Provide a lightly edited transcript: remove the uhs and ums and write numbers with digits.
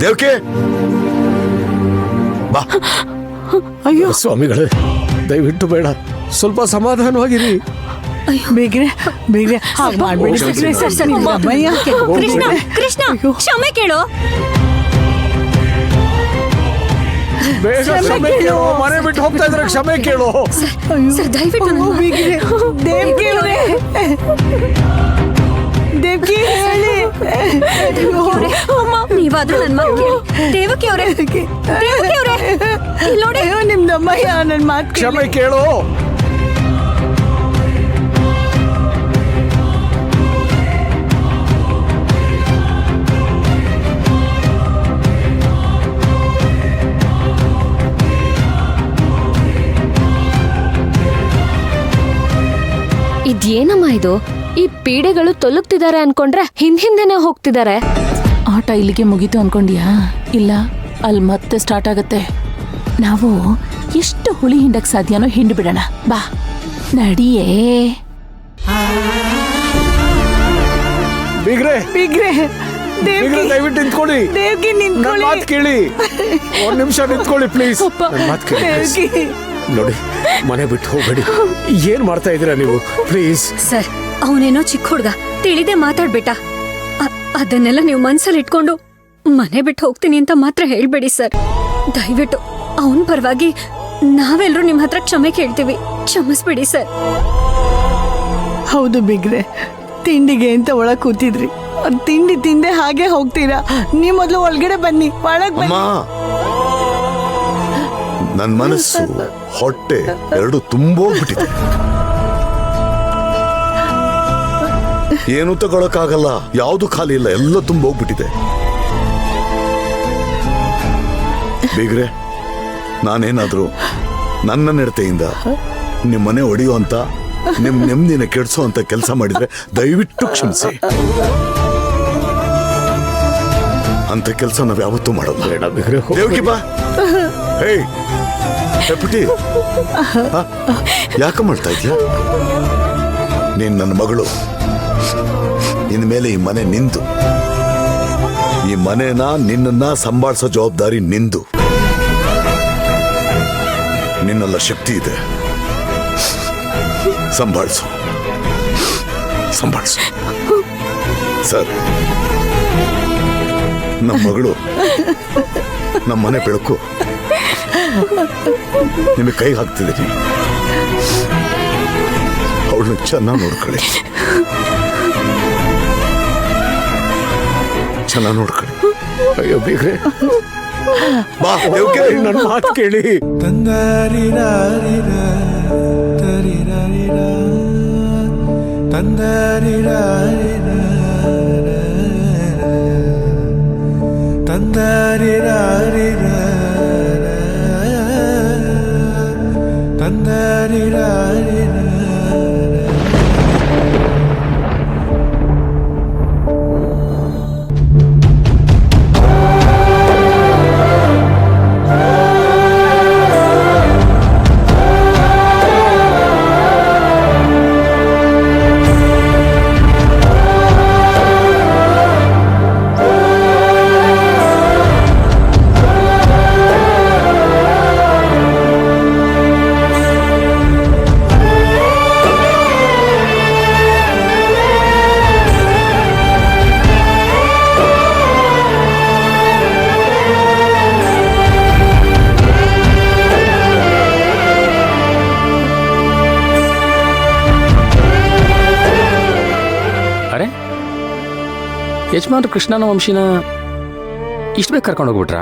ದೇವಕಿ ಬಾ. ಅಯ್ಯೋ ಸ್ವಾಮಿಗಳೇ, ದಯವಿಟ್ಟು ಬೇಡ, ಸ್ವಲ್ಪ ಸಮಾಧಾನವಾಗಿರಿ. ಬೇಗ್ರೆ ಬೇಗ್ರೆ ಹಾಗೆ ಮಾಡ್ಬೇಡಿ. ಕೃಷ್ಣ ಕೃಷ್ಣ ಕ್ಷಮೆ ಕೇಳು. ಬೇಗ ಕ್ಷಮೆ ಕೇಳು, ಮನೆ ಬಿಟ್ಟು ಹೋಗ್ತಾ ಇದ್ರೆ ಕ್ಷಮೆ ಕೇಳು. ಸರ್ ದಯವಿಟ್ಟು ದೇವ್ಕಿ ಅವರೇ, ದೇವ್ಕಿ ಹೇಳಿ. ನೀವಾದ್ರೂ ನನ್ನ ಮಾತು ಕೇಳಿ. ದೇವಕಿ ಅವರೇ, ದೇವಕಿ ಅವರೇ ನೋಡಿ. ನಿಮ್ದಮ್ಮಯ್ಯ ನನ್ನ ಮಾತು ಕ್ಷಮೆ ಕೇಳು. ಇದೇನಮ್ಮ ಇದು? ಈ ಪೀಡೆಗಳು ತೊಲಗ್ತಿದ್ದಾರೆ ಅನ್ಕೊಂಡ್ರೆ ಹಿಂದೆನೆ ಹೋಗ್ತಿದ್ದಾರೆ. ಆಟ ಇಲ್ಲಿಗೆ ಮುಗೀತು ಅನ್ಕೊಂಡ್ಯಾ? ಇಲ್ಲ, ಅಲ್ಲಿ ಮತ್ತೆ ಸ್ಟಾರ್ಟ್ ಆಗತ್ತೆ. ನಾವು ಎಷ್ಟು ಹುಳಿ ಹಿಂಡಕ್ ಸಾಧ್ಯನೋ ಹಿಂಡು ಬಿಡೋಣ. ಬಾ ನಡಿಯೇ. ಬೀಗ್ರೆ ಬೇಗ್ರೆ ಬೀಗ್ರೆ, ದಯವಿಟ್ಟು ನಿಂತ್ಕೊಳ್ಳಿ. ದೇವ್ಕಿ ನನ್ನ ನಿಂತ್ಕೊಳ್ಳಿ. ಮಾತು ಕೇಳಿ. ಒಂದ್ ನಿಮಿಷ ನಿಂತ್ಕೊಳ್ಳಿ ಪ್ಲೀಸ್. ನನ್ನ ಮಾತು ಕೇಳಿ please. ದೇವ್ಕಿ ನೋಡಿ, ಮನೆ ಬಿಟ್ಟು ಹೋಗ್ಬೇಡಿ. ಏನ್ ಮಾಡ್ತಾ ಇದ್ದೀರಾ ನೀವು? ಪ್ಲೀಸ್ ಸರ್, ಅವನೇನೋ ಚಿಕ್ಕ ಹುಡುಗ, ತಿಳಿದೇ ಮಾತಾಡ್ಬಿಟ್ಟ. ಅದನ್ನೆಲ್ಲ ನೀವು ಮನ್ಸಲ್ಲಿ ಇಟ್ಕೊಂಡು ಮನೆ ಬಿಟ್ಟು ಹೋಗ್ತೀನಿ ಅಂತ ಮಾತ್ರ ಹೇಳ್ಬೇಡಿ ಸರ್. ದಯವಿಟ್ಟು ಅವನ ಪರವಾಗಿ ನಾವೆಲ್ಲರೂ ನಿಮ್ಮ ಹತ್ರ ಕ್ಷಮೆ ಕೇಳ್ತೀವಿ. ಕ್ಷಮಿಸ್ಬಿಡಿ ಸರ್. ಹೌದು ಬಿಗ್ರೆ, ತಿಂಡಿಗೆ ಅಂತ ಒಳಗ್ ಕೂತಿದ್ರಿ. ತಿಂಡಿ ತಿಂದೆ ಹಾಗೆ ಹೋಗ್ತೀರಾ? ನೀವ್ ಮೊದ್ಲು ಒಳಗಡೆ ಬನ್ನಿ, ಒಳಗ್ ಅಮ್ಮ, ಬನ್ನಿ. ನನ್ನ ಮನಸ್ಸು ಹೊಟ್ಟೆ ಎರಡು ತುಂಬೋಗ್ಬಿಟ್ಟಿದೆ. ಏನು ತಗೊಳಕ್ಕಾಗಲ್ಲ, ಯಾವುದು ಖಾಲಿ ಇಲ್ಲ, ಎಲ್ಲ ತುಂಬೋಗ್ಬಿಟ್ಟಿದೆ. ಬೀಗ್ರೆ, ನಾನೇನಾದ್ರೂ ನನ್ನ ನಡತೆಯಿಂದ ನಿಮ್ಮನೆ ಒಡೆಯುವಂತ, ನಿಮ್ ನೆಮ್ಮದಿನ ಕೆಡಿಸೋ ಕೆಲಸ ಮಾಡಿದ್ರೆ ದಯವಿಟ್ಟು ಕ್ಷಮಿಸಿ. ಅಂತ ಕೆಲಸ ನಾವ್ ಯಾವತ್ತೂ ಮಾಡಲ್ಲ. ಬೇಡ ಬೀಗ್ರೆ, ದೇವಕಿ ಬಾ. ಹೇಯ್ ಪುಟಿ, ಯಾಕೆ ಮಾಡ್ತಾ ಇದ್ಯಾ? ನೀನ್ ನನ್ನ ಮಗಳು. ಇನ್ಮೇಲೆ ಈ ಮನೆ ನಿಂದು. ಈ ಮನೆನ ನಿನ್ನನ್ನ ಸಂಭಾಳಿಸೋ ಜವಾಬ್ದಾರಿ ನಿಂದು. ನಿನ್ನೆಲ್ಲ ಶಕ್ತಿ ಇದೆ, ಸಂಭಾಳಿಸು ಸಂಭಾಳಿಸು. ಸರ್, ನಮ್ಮ ಮಗಳು, ನಮ್ಮ ಮನೆ ಬೆಳಕು ನಿಮಗೆ ಕೈ ಹಾಕ್ತಿದ್ದೀನಿ. ಅವಳನ್ನ ಚೆನ್ನಾಗಿ ನೋಡ್ಕೊಳ್ಳಿ, ಚೆನ್ನಾಗಿ ನೋಡ್ಕೊಳ್ಳಿ. ಅಯ್ಯೋ ಬೀಗ್ರೆ, ಬಾ ದೇವಕಿ, ನನ್ನ ಮಾತು ಕೇಳಿ. ಯಜಮಾನ್ರು ಕೃಷ್ಣನ ವಂಶಿನ ಇಷ್ಟು ಬೇಗ ಕರ್ಕೊಂಡು ಹೋಗ್ಬಿಟ್ರಾ?